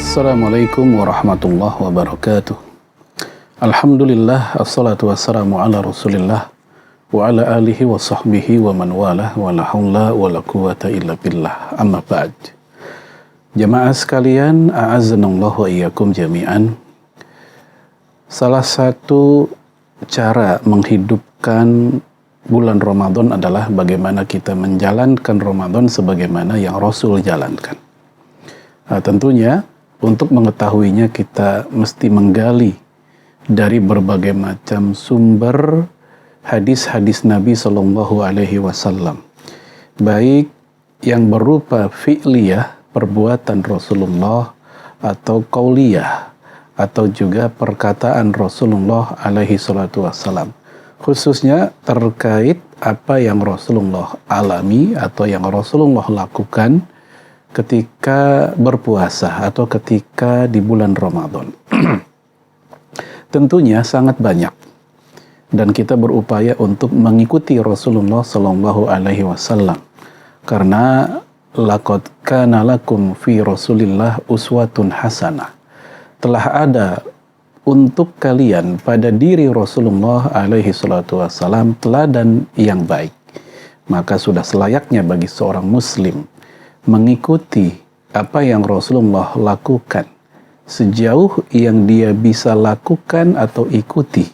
Assalamualaikum warahmatullahi wabarakatuh. Alhamdulillah, assalatu wassalamu ala rasulillah wa ala alihi wa sahbihi wa man walah wa la hawla wa la quwata illa billah, amma ba'd. Jamaah sekalian, a'azzanallahu wa iyyakum jami'an. Salah satu cara menghidupkan bulan Ramadan adalah bagaimana kita menjalankan Ramadan sebagaimana yang Rasul jalankan. Tentunya untuk mengetahuinya kita mesti menggali dari berbagai macam sumber hadis-hadis Nabi Shallallahu Alaihi Wasallam, baik yang berupa fi'liyah, perbuatan Rasulullah, atau qauliyah, atau juga perkataan Rasulullah Alaihi Wasallam, khususnya terkait apa yang Rasulullah alami atau yang Rasulullah lakukan ketika berpuasa atau ketika di bulan Ramadan. Tentunya sangat banyak, dan kita berupaya untuk mengikuti Rasulullah Sallallahu Alaihi Wasallam, karena laqad kana lakum fi Rasulillah uswatun hasanah. Telah ada untuk kalian pada diri Rasulullah Alaihi Wasallam teladan yang baik. Maka sudah selayaknya bagi seorang Muslim mengikuti apa yang Rasulullah lakukan sejauh yang dia bisa lakukan atau ikuti.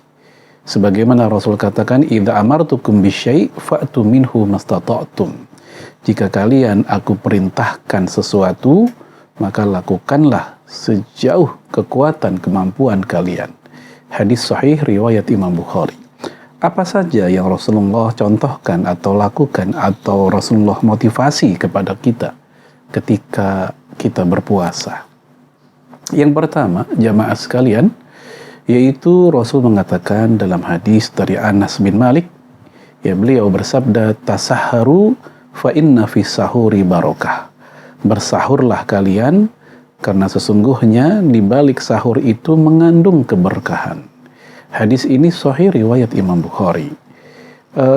Sebagaimana Rasul katakan, idza amartukum bisyai' fa'tu minhu mastata'tum. Jika kalian aku perintahkan sesuatu, maka lakukanlah sejauh kekuatan kemampuan kalian. Hadis sahih riwayat Imam Bukhari. Apa saja yang Rasulullah contohkan atau lakukan atau Rasulullah motivasi kepada kita ketika kita berpuasa? Yang pertama, jamaah sekalian, yaitu Rasul mengatakan dalam hadis dari Anas bin Malik, beliau bersabda, tasahharu fa inna fi sahuri barokah. Bersahurlah kalian, karena sesungguhnya di balik sahur itu mengandung keberkahan. Hadis ini sahih riwayat Imam Bukhari.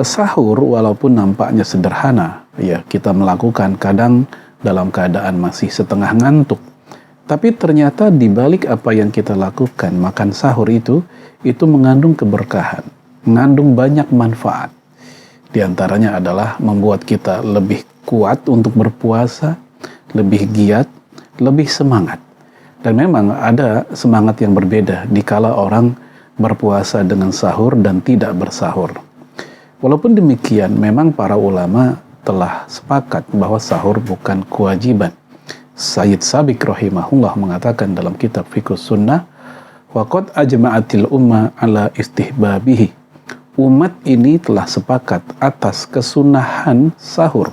Sahur walaupun nampaknya sederhana, kita melakukan kadang dalam keadaan masih setengah ngantuk, tapi ternyata di balik apa yang kita lakukan, makan sahur itu mengandung keberkahan, mengandung banyak manfaat. Di antaranya adalah membuat kita lebih kuat untuk berpuasa, lebih giat, lebih semangat. Dan memang ada semangat yang berbeda dikala orang berpuasa dengan sahur dan tidak bersahur. Walaupun demikian, memang para ulama telah sepakat bahwa sahur bukan kewajiban. Sayyid Sabiq rahimahullah mengatakan dalam kitab Fiqh Sunnah, waqad ajma'atil umma ala istihbabihi. Umat ini telah sepakat atas kesunahan sahur.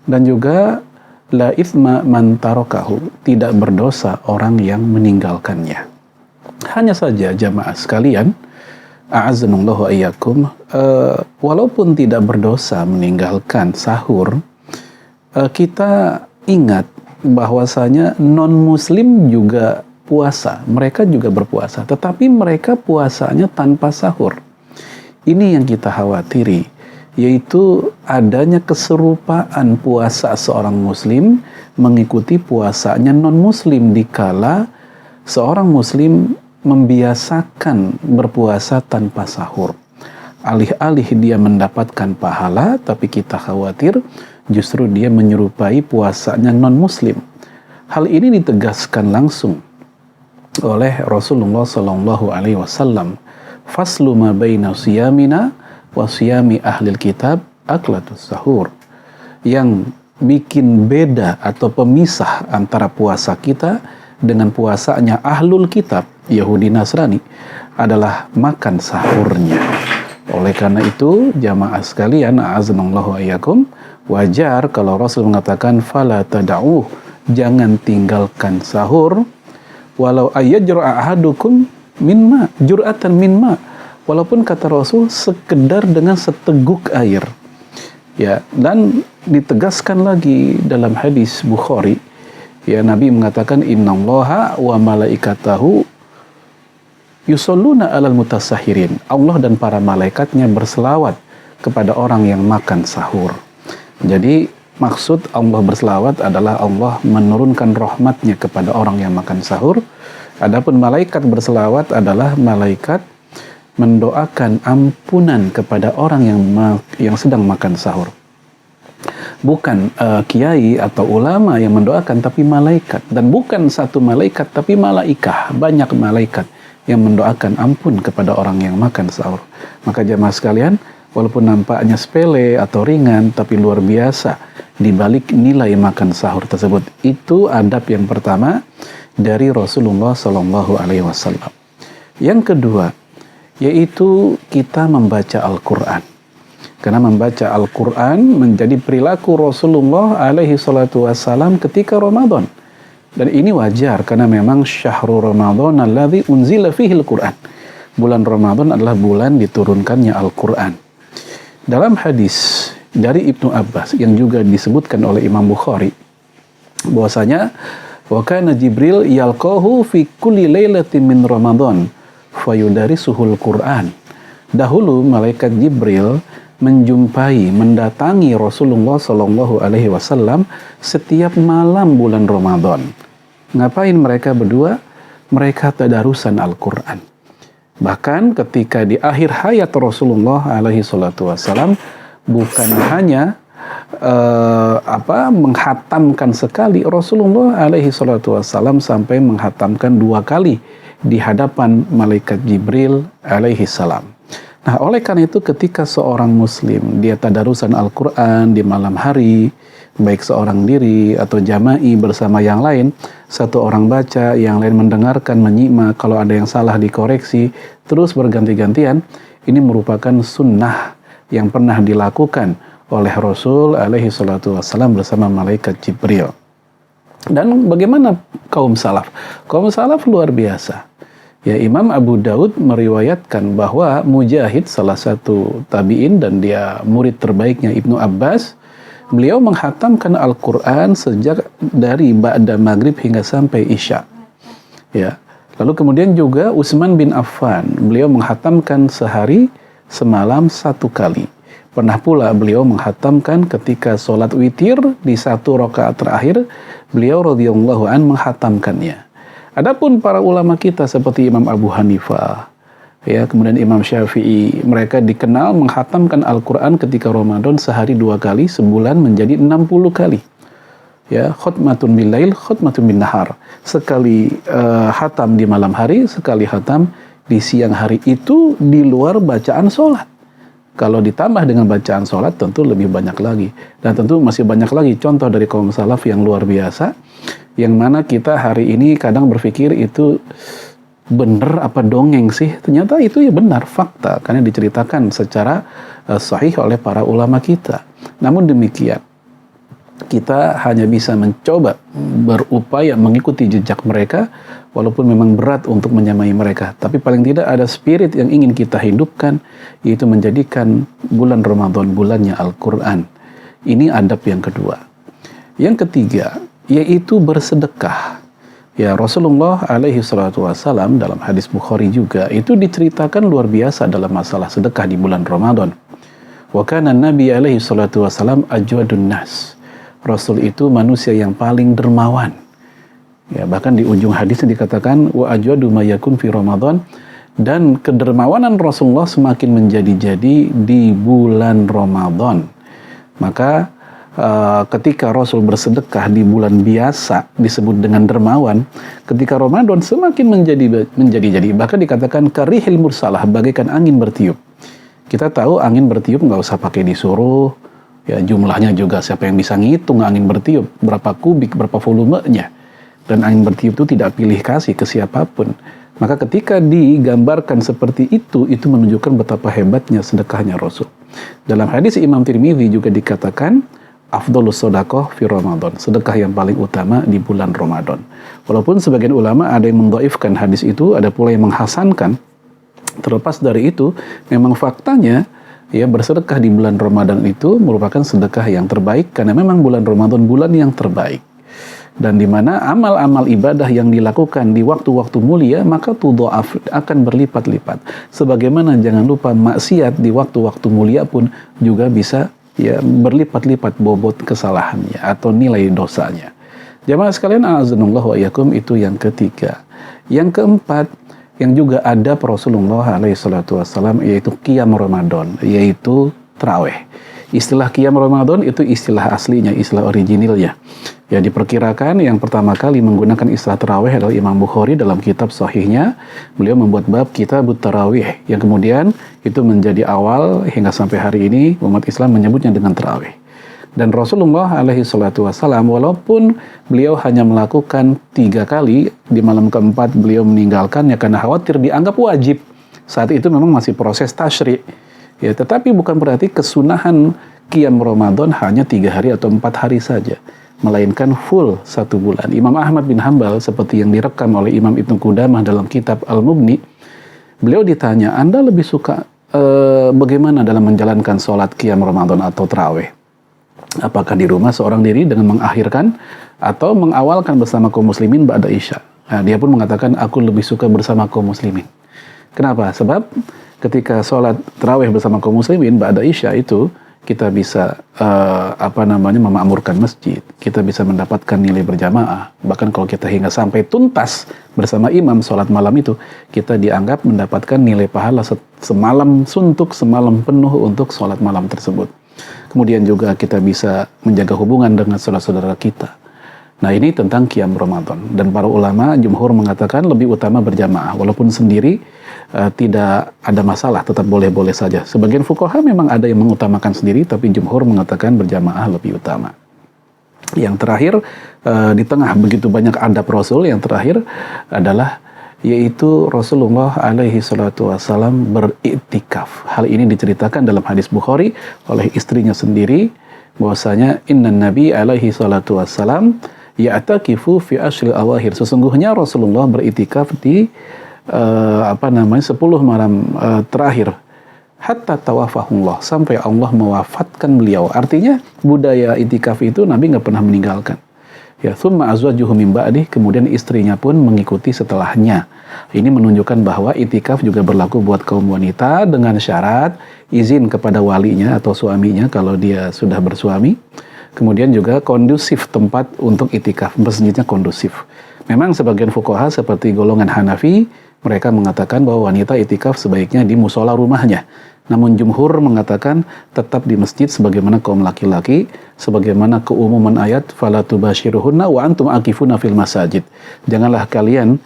Dan juga la ithma man tarakahu, tidak berdosa orang yang meninggalkannya. Hanya saja jamaah sekalian, a'azzanallahu wa iyyakum, walaupun tidak berdosa meninggalkan sahur, kita ingat bahwasanya non-muslim juga puasa, mereka juga berpuasa, tetapi mereka puasanya tanpa sahur. Ini yang kita khawatiri, yaitu adanya keserupaan puasa seorang muslim mengikuti puasanya non-muslim dikala seorang muslim membiasakan berpuasa tanpa sahur. Alih-alih dia mendapatkan pahala, tapi kita khawatir justru dia menyerupai puasanya non-muslim. Hal ini ditegaskan langsung oleh Rasulullah Sallallahu Alaihi Wasallam. Faslu ma baina siyamina wa siyami ahlil kitab aklatus sahur. Yang bikin beda atau pemisah antara puasa kita dengan puasanya ahlul kitab, Yahudi Nasrani, adalah makan sahurnya. Oleh karena itu, jamaah sekalian, a'azzanallahu wa iyyakum, wajar kalau Rasul mengatakan fala tada'uh, jangan tinggalkan sahur, walau ayyajra'a ahadukum minma, jur'atan minma, walaupun kata Rasul sekedar dengan seteguk air. Dan ditegaskan lagi dalam hadis Bukhari, Nabi mengatakan innallaha wa malaikatahu yusholluna alal mutasahirin. Allah dan para malaikatnya berselawat kepada orang yang makan sahur. Jadi maksud Allah berselawat adalah Allah menurunkan rahmatnya kepada orang yang makan sahur. Adapun malaikat berselawat adalah malaikat mendoakan ampunan kepada orang yang sedang makan sahur. Bukan kiai atau ulama yang mendoakan, tapi malaikat. Dan bukan satu malaikat, tapi malaikah. Banyak malaikat yang mendoakan ampun kepada orang yang makan sahur. Maka jamaah sekalian, walaupun nampaknya sepele atau ringan, tapi luar biasa di balik nilai makan sahur tersebut. Itu adab yang pertama dari Rasulullah SAW. Yang kedua, yaitu kita membaca Al-Quran. Karena membaca Al-Quran menjadi perilaku Rasulullah SAW ketika Ramadan. Dan ini wajar karena memang syahrul Ramadan alladzi unzila fihi Al-Quran. Bulan Ramadan adalah bulan diturunkannya Al-Quran. Dalam hadis dari Ibnu Abbas yang juga disebutkan oleh Imam Bukhari, bahwasanya wa kana Jibril yalqahu fi kulli lailatin min Ramadan fayudarisuhul Quran. Dahulu malaikat Jibril mendatangi Rasulullah SAW setiap malam bulan Ramadan. Ngapain mereka berdua? Mereka tadarusan Al-Quran. Bahkan ketika di akhir hayat Rasulullah SAW, bukan hanya menghatamkan sekali, Rasulullah SAW sampai menghatamkan 2 kali di hadapan malaikat Jibril alaihissalam. Nah, oleh karena itu ketika seorang muslim dia tadarusan Al-Quran di malam hari, baik seorang diri atau jama'i bersama yang lain, satu orang baca, yang lain mendengarkan, menyimak, kalau ada yang salah dikoreksi, terus berganti-gantian, ini merupakan sunnah yang pernah dilakukan oleh Rasul SAW bersama malaikat Jibril. Dan bagaimana kaum salaf? Kaum salaf luar biasa. Ya, Imam Abu Daud meriwayatkan bahwa Mujahid, salah satu tabi'in dan dia murid terbaiknya Ibnu Abbas, beliau menghatamkan Al-Quran sejak dari ba'da maghrib hingga sampai isya. Ya. Lalu kemudian juga Utsman bin Affan, beliau menghatamkan sehari semalam 1 kali. Pernah pula beliau menghatamkan ketika sholat witir di 1 rakaat terakhir, beliau radhiyallahu an menghatamkannya. Adapun para ulama kita seperti Imam Abu Hanifah, ya, kemudian Imam Syafi'i, mereka dikenal menghatamkan Al-Quran ketika Ramadan sehari 2 kali, sebulan menjadi 60 kali. Ya, khutmatun bil lail, khutmatun bin nahar. Sekali hatam di malam hari, sekali hatam di siang hari, itu di luar bacaan sholat. Kalau ditambah dengan bacaan sholat tentu lebih banyak lagi. Dan tentu masih banyak lagi contoh dari kaum salaf yang luar biasa, yang mana kita hari ini kadang berpikir itu benar apa dongeng sih. Ternyata itu ya benar, fakta, karena diceritakan secara sahih oleh para ulama kita. Namun demikian, kita hanya bisa mencoba berupaya mengikuti jejak mereka, walaupun memang berat untuk menyamai mereka. Tapi paling tidak ada spirit yang ingin kita hidupkan, yaitu menjadikan bulan Ramadan bulannya Al-Quran. Ini adab yang kedua. Yang ketiga, yaitu bersedekah. Ya, Rasulullah SAW dalam hadis Bukhari juga, itu diceritakan luar biasa dalam masalah sedekah di bulan Ramadan. Wa kana Nabi SAW ajwadun nas. Rasul itu manusia yang paling dermawan. Ya, bahkan di ujung hadisnya dikatakan wa ajwadu ma yakun fi Ramadan, dan kedermawanan Rasulullah semakin menjadi-jadi di bulan Ramadan. Maka ketika Rasul bersedekah di bulan biasa disebut dengan dermawan, ketika Ramadan semakin menjadi-jadi. Bahkan dikatakan karihil mursalah, bagaikan angin bertiup. Kita tahu angin bertiup nggak usah pakai disuruh. Ya, jumlahnya juga siapa yang bisa ngitung angin bertiup, berapa kubik, berapa volumenya. Dan angin bertiup itu tidak pilih kasih ke siapapun. Maka ketika digambarkan seperti itu menunjukkan betapa hebatnya sedekahnya Rasul. Dalam hadis Imam Tirmidzi juga dikatakan afdhalus shadaqah fi Ramadan, sedekah yang paling utama di bulan Ramadan. Walaupun sebagian ulama ada yang mendhaifkan hadis itu, ada pula yang menghasankan. Terlepas dari itu, memang faktanya ya, bersedekah di bulan Ramadan itu merupakan sedekah yang terbaik, karena memang bulan Ramadan bulan yang terbaik. Dan di mana amal-amal ibadah yang dilakukan di waktu-waktu mulia maka tudha'af, akan berlipat-lipat. Sebagaimana jangan lupa maksiat di waktu-waktu mulia pun juga bisa ya berlipat-lipat bobot kesalahannya atau nilai dosanya. Jamaah sekalian, a'azanullah wa iyyakum, itu yang ketiga. Yang keempat, yang juga ada Rasulullah alaihi salatu wassalam, yaitu qiyam Ramadan, yaitu tarawih. Istilah qiyam Ramadan itu istilah aslinya, istilah originalnya. Ya, diperkirakan yang pertama kali menggunakan istilah tarawih adalah Imam Bukhari dalam kitab sahihnya. Beliau membuat bab Kitabut Tarawih, yang kemudian itu menjadi awal hingga sampai hari ini umat Islam menyebutnya dengan tarawih. Dan Rasulullah alaihi salatu wassalam, walaupun beliau hanya melakukan 3 kali, di malam keempat beliau meninggalkannya karena khawatir dianggap wajib. Saat itu memang masih proses tasyri'. Ya, tetapi bukan berarti kesunahan qiyam Ramadan hanya 3 hari atau 4 hari saja, melainkan full 1 bulan. Imam Ahmad bin Hanbal, seperti yang direkam oleh Imam Ibnu Qudamah dalam kitab Al-Mughni, beliau ditanya, Anda lebih suka bagaimana dalam menjalankan sholat qiyam Ramadan atau tarawih? Apakah di rumah seorang diri dengan mengakhirkan atau mengawalkan bersama kaum muslimin ba'da isya? Nah, dia pun mengatakan, aku lebih suka bersama kaum muslimin. Kenapa? Sebab ketika sholat tarawih bersama kaum muslimin ba'da isya itu kita bisa memakmurkan masjid, kita bisa mendapatkan nilai berjamaah. Bahkan kalau kita hingga sampai tuntas bersama imam sholat malam itu, kita dianggap mendapatkan nilai pahala semalam suntuk, semalam penuh untuk sholat malam tersebut. Kemudian juga kita bisa menjaga hubungan dengan saudara-saudara kita. Nah, ini tentang qiyam Ramadan. Dan para ulama jumhur mengatakan lebih utama berjamaah. Walaupun sendiri tidak ada masalah, tetap boleh-boleh saja. Sebagian fuqaha memang ada yang mengutamakan sendiri, tapi jumhur mengatakan berjamaah lebih utama. Yang terakhir, di tengah begitu banyak adab Rasul, yang terakhir adalah yaitu Rasulullah alaihi salatu wassalam beriktikaf. Hal ini diceritakan dalam hadis Bukhari oleh istrinya sendiri, bahwasanya innan nabi alaihi salatu wassalam ya'takifu fi ashril awakhir. Sesungguhnya Rasulullah beriktikaf di 10 malam terakhir, hatta tawafahullah, sampai Allah mewafatkan beliau. Artinya budaya itikaf itu Nabi nggak pernah meninggalkan. Ya, thumma azwajuhu min ba'dih, kemudian istrinya pun mengikuti setelahnya. Ini menunjukkan bahwa itikaf juga berlaku buat kaum wanita dengan syarat izin kepada walinya atau suaminya kalau dia sudah bersuami. Kemudian juga kondusif tempat untuk itikaf, masjidnya kondusif. Memang sebagian fuqaha seperti golongan Hanafi, mereka mengatakan bahwa wanita itikaf sebaiknya di musola rumahnya. Namun jumhur mengatakan tetap di masjid sebagaimana kaum laki-laki, sebagaimana keumuman ayat fala tubashiruhunna wa antum akifuna fil masajid. Janganlah kalian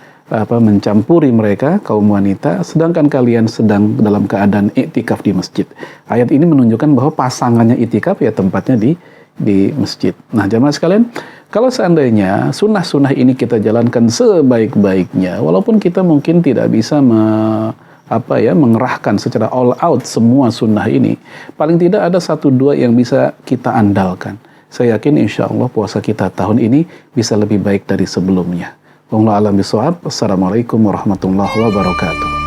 mencampuri mereka kaum wanita sedangkan kalian sedang dalam keadaan iktikaf di masjid. Ayat ini menunjukkan bahwa pasangannya iktikaf ya tempatnya di masjid. Nah, jamaah sekalian, kalau seandainya sunnah-sunnah ini kita jalankan sebaik-baiknya, walaupun kita mungkin tidak bisa mengerahkan secara all out semua sunnah ini, paling tidak ada 1-2 yang bisa kita andalkan. Saya yakin insya Allah puasa kita tahun ini bisa lebih baik dari sebelumnya. Wallahu a'lam bishawab. Assalamualaikum warahmatullahi wabarakatuh.